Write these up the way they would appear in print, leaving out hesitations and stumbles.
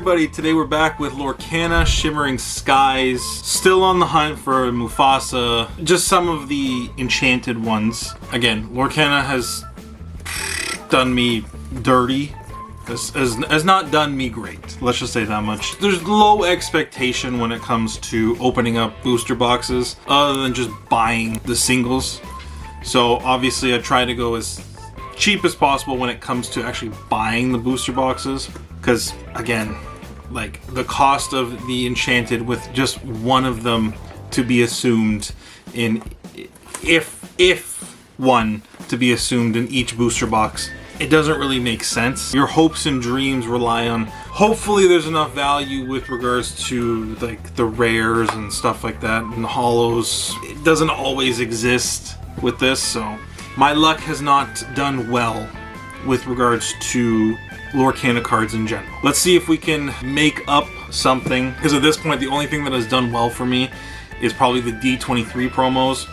everybody, today we're back with Lorcana Shimmering Skies. Still on the hunt for Mufasa, just some of the enchanted ones. Again, Lorcana has done me dirty, has not done me great, let's just say that much. There's low expectation when it comes to opening up booster boxes, other than just buying the singles. So obviously I try to go as cheap as possible when it comes to actually buying the booster boxes, because again, like the cost of the enchanted with just one of them to be assumed in, if one to be assumed in each booster box, it doesn't really make sense. Your hopes and dreams rely on hopefully there's enough value with regards to like the rares and stuff like that, and the hollows. It doesn't always exist with this, so my luck has not done well with regards to Lorcana cards in general. Let's see if we can make up something, because at this point the only thing that has done well for me is probably the D23 promos.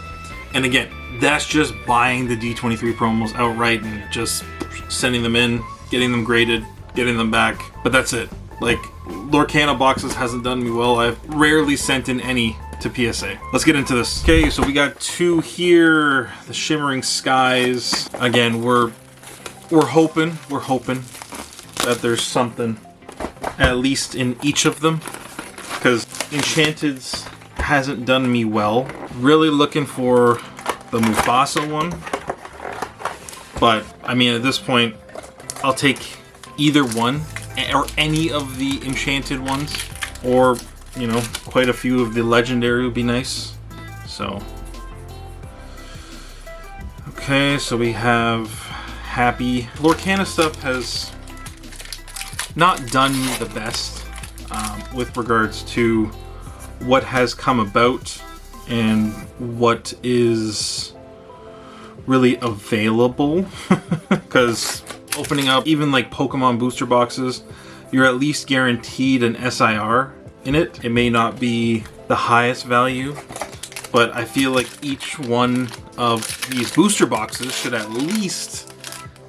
And again, that's just buying the D23 promos outright and just sending them in, getting them graded, getting them back. But that's it. Like, Lorcana boxes hasn't done me well. I've rarely sent in any to PSA. Let's get into this. Okay, so we got two here, the Shimmering Skies. Again, we're hoping that there's something at least in each of them, because Enchanted's hasn't done me well. Really looking for the Mufasa one, but I mean at this point I'll take either one or any of the enchanted ones, or you know, quite a few of the legendary would be nice. So okay, so we have Happy. Lorcana stuff has not done me the best with regards to what has come about and what is really available. Because opening up even like Pokemon booster boxes, you're at least guaranteed an SIR in it. It may not be the highest value, but I feel like each one of these booster boxes should at least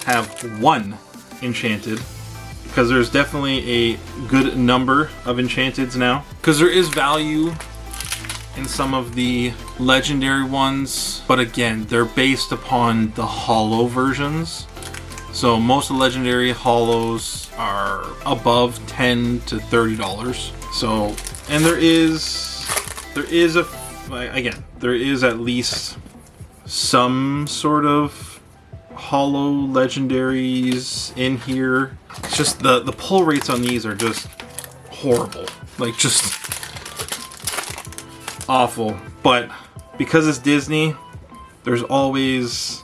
have one enchanted, because there's definitely a good number of enchanteds now. Because there is value in some of the legendary ones, but again, they're based upon the hollow versions. So most of the legendary hollows are above $10 to $30. So, and there is at least some sort of hollow legendaries in here. It's just the pull rates on these are just horrible, like just awful. But because it's Disney, there's always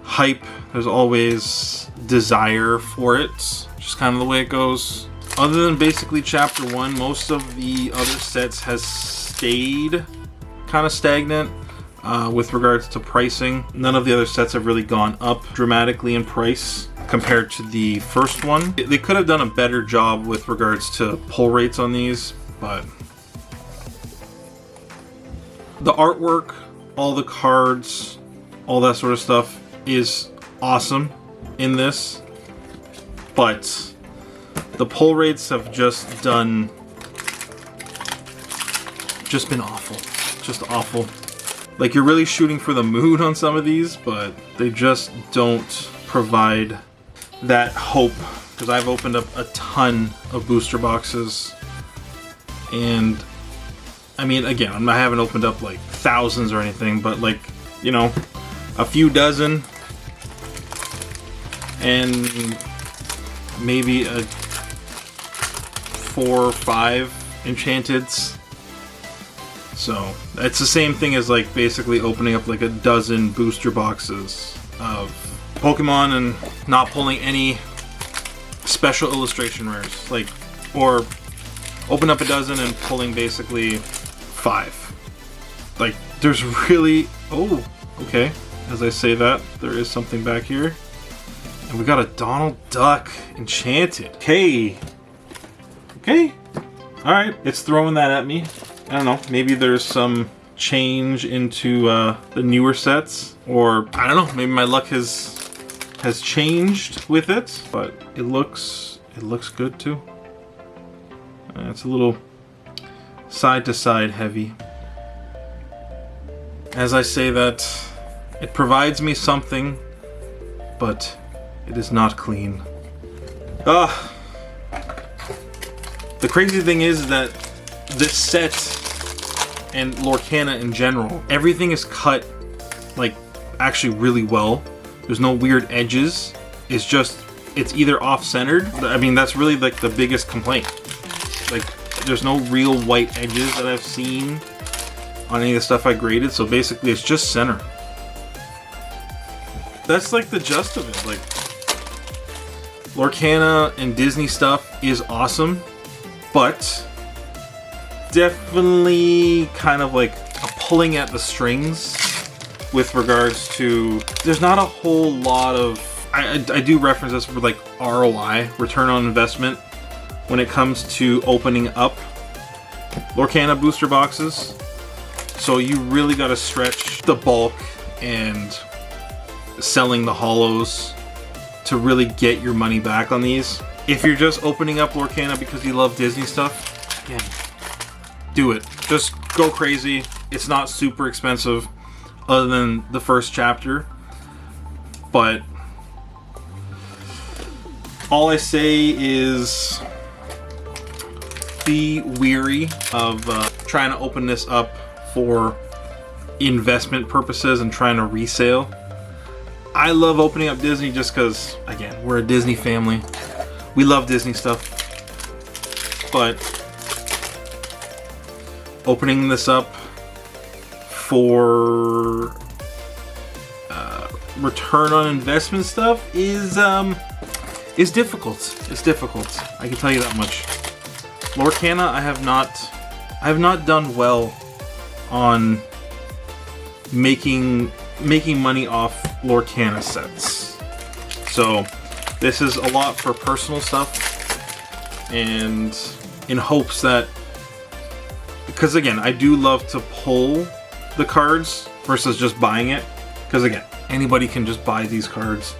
hype, there's always desire for it. Just kind of the way it goes. Other than basically chapter 1, most of the other sets has stayed kind of stagnant with regards to pricing. None of the other sets have really gone up dramatically in price compared to the first one. They could have done a better job with regards to pull rates on these, but the artwork, all the cards, all that sort of stuff is awesome in this, but the pull rates have just been awful. Just awful. Like, you're really shooting for the moon on some of these, but they just don't provide that hope. Because I've opened up a ton of booster boxes, and I mean, again, I haven't opened up like thousands or anything, but like, you know, a few dozen, and maybe 4 or 5 enchanteds. So it's the same thing as like basically opening up like a dozen booster boxes of Pokemon and not pulling any special illustration rares, like, or open up a dozen and pulling basically 5. Like, there's really, oh, okay, as I say that, there is something back here, and we got a Donald Duck enchanted. Okay, all right, it's throwing that at me. I don't know, maybe there's some change into the newer sets, or I don't know, maybe my luck has changed with it, but it looks good too. It's a little side to side heavy. As I say that, it provides me something, but it is not clean. Ah. The crazy thing is that this set and Lorcana in general, everything is cut like actually really well. There's no weird edges. It's just, it's either off-centered. I mean, that's really like the biggest complaint. Like, there's no real white edges that I've seen on any of the stuff I graded, so basically it's just center. That's like the gist of it. Like, Lorcana and Disney stuff is awesome, but definitely kind of like a pulling at the strings with regards to, there's not a whole lot of, I do reference this for like ROI, return on investment, when it comes to opening up Lorcana booster boxes. So you really got to stretch the bulk and selling the holos to really get your money back on these. If you're just opening up Lorcana because you love Disney stuff, again, do it. Just go crazy. It's not super expensive other than the first chapter, but all I say is be weary of trying to open this up for investment purposes and trying to resale. I love opening up Disney just because, again, we're a Disney family. We love Disney stuff. But opening this up for return on investment stuff is difficult. It's difficult. I can tell you that much. Lorcana, I have not done well on making money off Lorcana sets. So this is a lot for personal stuff, and in hopes that, because again, I do love to pull the cards versus just buying it, because again, anybody can just buy these cards.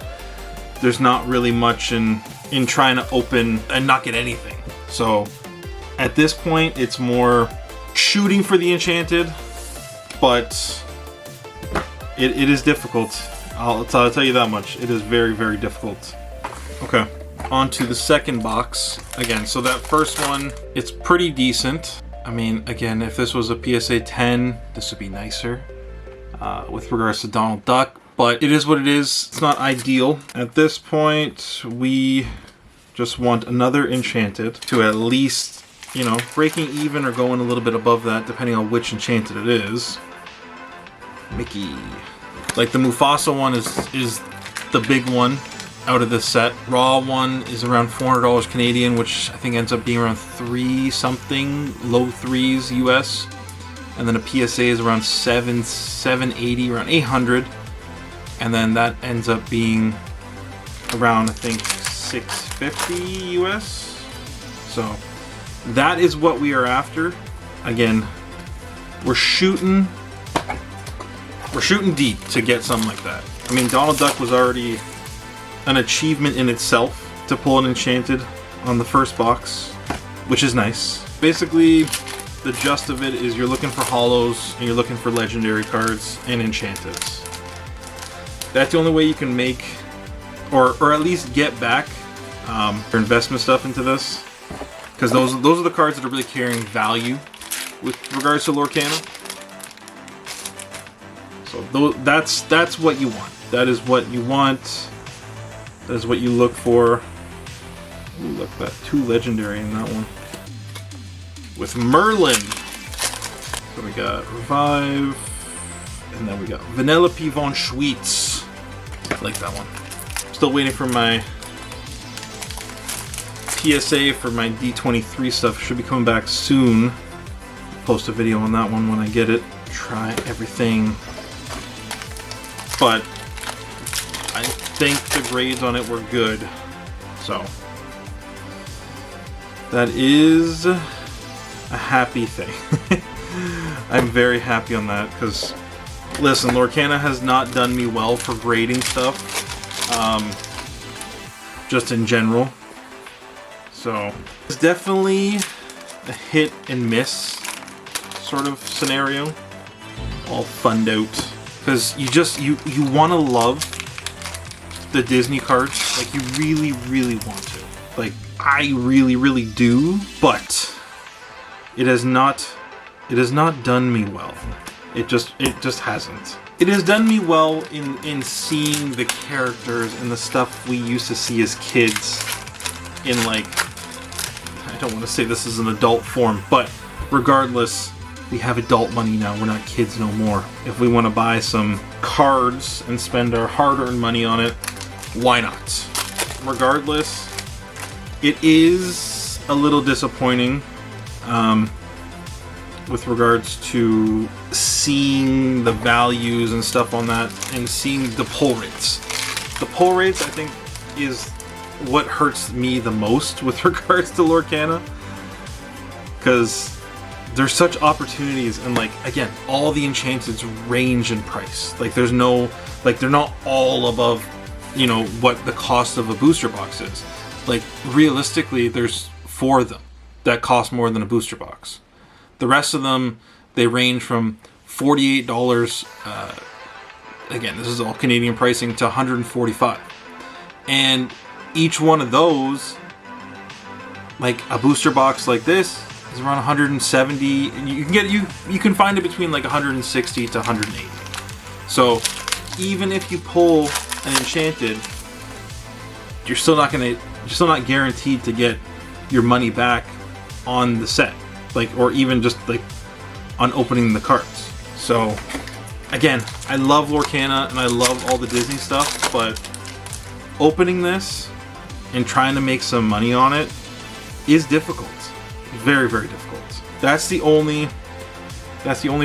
There's not really much in trying to open and not get anything. So at this point, it's more shooting for the enchanted, but it is difficult. I'll tell you that much. It is very, very difficult. Okay, on to the second box. Again, so that first one, it's pretty decent. I mean, again, if this was a PSA 10, this would be nicer with regards to Donald Duck, but it is what it is. It's not ideal. At this point, we just want another enchanted to at least, you know, breaking even or going a little bit above that, depending on which enchanted it is. Mickey. Like the Mufasa one is the big one out of this set. Raw one is around $400 Canadian, which I think ends up being around 3 something, low 3s US. And then a PSA is around 780, around 800. And then that ends up being around, I think, 650 US. So that is what we are after. Again, we're shooting deep to get something like that. I mean, Donald Duck was already an achievement in itself to pull an enchanted on the first box, which is nice. Basically, the gist of it is you're looking for holos and you're looking for legendary cards and enchanteds. That's the only way you can make, or at least get back your investment stuff into this, because those are the cards that are really carrying value with regards to Lorcana. So that's what you want. That is what you want. That is what you look for. Ooh, look at that, 2 legendary in that one. With Merlin. So we got Revive. And then we got Vanellope von Schweetz. I like that one. Still waiting for my PSA for my D23 stuff. Should be coming back soon. Post a video on that one when I get it. Try everything. But I think the grades on it were good. So that is a happy thing. I'm very happy on that, because listen, Lorcana has not done me well for grading stuff, just in general. So it's definitely a hit and miss sort of scenario, all funned out, because you want to love the Disney cards, like you really want to, like I really do, but it has not done me well. It just hasn't. It has done me well in seeing the characters and the stuff we used to see as kids in, like, I don't want to say this is an adult form, but regardless, we have adult money now. We're not kids no more. If we want to buy some cards and spend our hard-earned money on it, why not? Regardless, it is a little disappointing with regards to seeing the values and stuff on that and seeing the pull rates. The pull rates, I think, is what hurts me the most with regards to Lorcana, because there's such opportunities, and like, again, all the enchanteds range in price. Like there's no, like they're not all above, you know, what the cost of a booster box is. Like realistically, there's 4 of them that cost more than a booster box. The rest of them, they range from $48, again, this is all Canadian pricing, to $145. And each one of those, like a booster box like this, is around 170, and you can get you can find it between like 160 to 180. So even if you pull an enchanted, you're still not guaranteed to get your money back on the set, like, or even just like on opening the cards. So again, I love Lorcana and I love all the Disney stuff, but opening this and trying to make some money on it is difficult. Very difficult. That's the only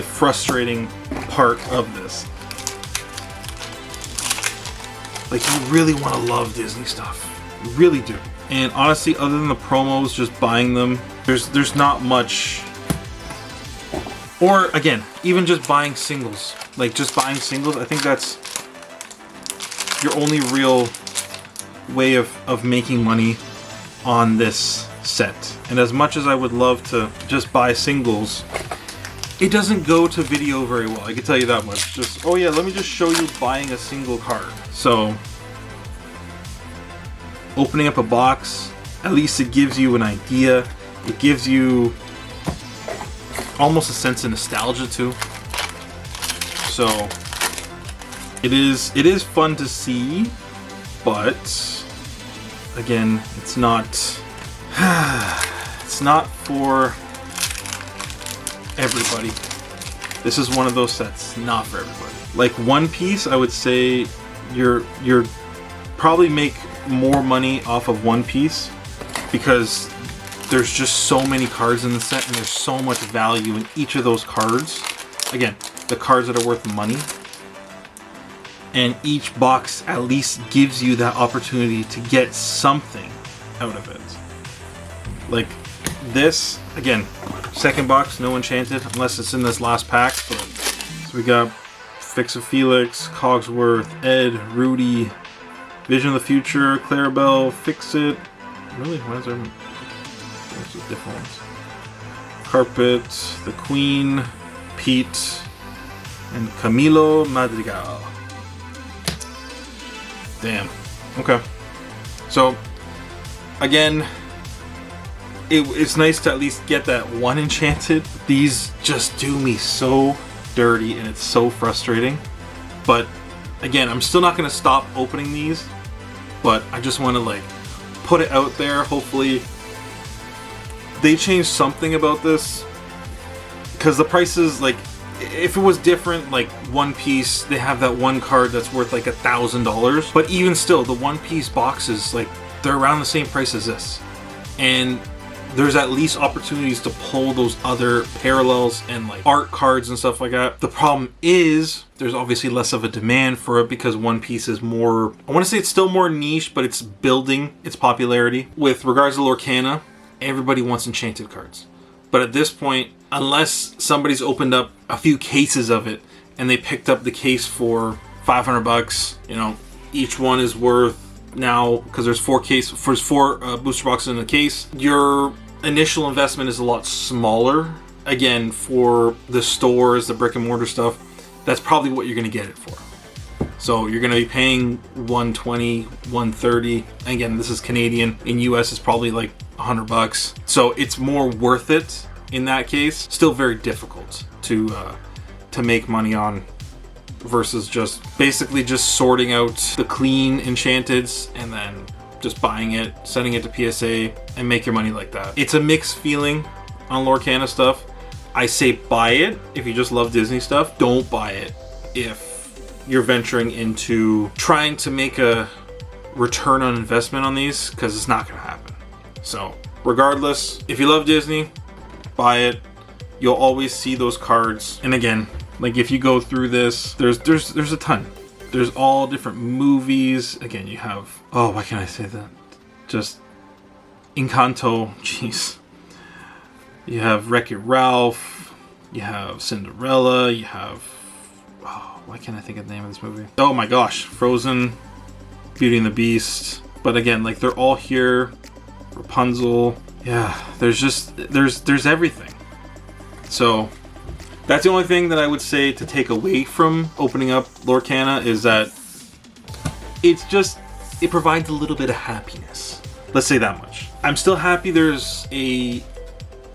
frustrating part of this. Like, you really want to love Disney stuff. You really do. And honestly, other than the promos, just buying them, there's not much. Or again, even just buying singles. Like just buying singles, I think that's your only real way of making money on this set. And as much as I would love to just buy singles, it doesn't go to video very well, I can tell you that much. Just, oh yeah, let me just show you buying a single card. So opening up a box, at least it gives you an idea. It gives you almost a sense of nostalgia too. So it is fun to see, but again, it's not for everybody. This is one of those sets not for everybody. Like One Piece, I would say you're probably make more money off of One Piece because there's just so many cards in the set and there's so much value in each of those cards. Again, the cards that are worth money. And each box at least gives you that opportunity to get something out of it. Like this, again, second box, no enchanted, unless it's in this last pack. So we got Fix of Felix, Cogsworth, Ed, Rudy, Vision of the Future, Clarabelle, Fix It. Really? Why is there different ones? Carpet, the Queen, Pete, and Camilo Madrigal. Damn. Okay. So, again, it's nice to at least get that one enchanted. These just do me so dirty and it's so frustrating. But, again, I'm still not going to stop opening these. But I just want to, like, put it out there. Hopefully, they change something about this. Because the prices, like, if it was different, like One Piece, they have that one card that's worth like $1,000. But even still, the One Piece boxes, like, they're around the same price as this. And there's at least opportunities to pull those other parallels and like art cards and stuff like that. The problem is there's obviously less of a demand for it because One Piece is more, I want to say it's still more niche, but it's building its popularity. With regards to Lorcana, everybody wants enchanted cards. But at this point, unless somebody's opened up a few cases of it and they picked up the case for $500, you know, each one is worth now, because there's four booster boxes in the case, you're initial investment is a lot smaller. Again, for the stores, the brick and mortar stuff, that's probably what you're going to get it for. So you're going to be paying $120, $130. Again, this is Canadian. In US, it's probably like $100. So it's more worth it in that case. Still very difficult to make money on versus just basically just sorting out the clean enchanteds and then just buying it, sending it to PSA, and make your money like that. It's a mixed feeling on Lorcana stuff. I say buy it if you just love Disney stuff. Don't buy it if you're venturing into trying to make a return on investment on these, because it's not going to happen. So regardless, if you love Disney, buy it. You'll always see those cards. And again, like if you go through this, there's a ton. There's all different movies. Again, you have, oh, why can't I say that? Just Encanto, jeez. You have Wreck-It Ralph. You have Cinderella. You have, oh, why can't I think of the name of this movie? Oh my gosh, Frozen, Beauty and the Beast. But again, like they're all here. Rapunzel. Yeah, there's everything. So that's the only thing that I would say to take away from opening up Lorcana, is that it provides a little bit of happiness. Let's say that much. I'm still happy there's a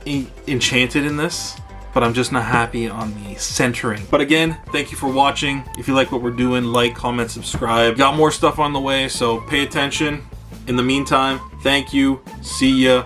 enchanted in this, but I'm just not happy on the centering. But again, thank you for watching. If you like what we're doing, like, comment, subscribe. Got more stuff on the way, so pay attention. In the meantime, thank you. See ya.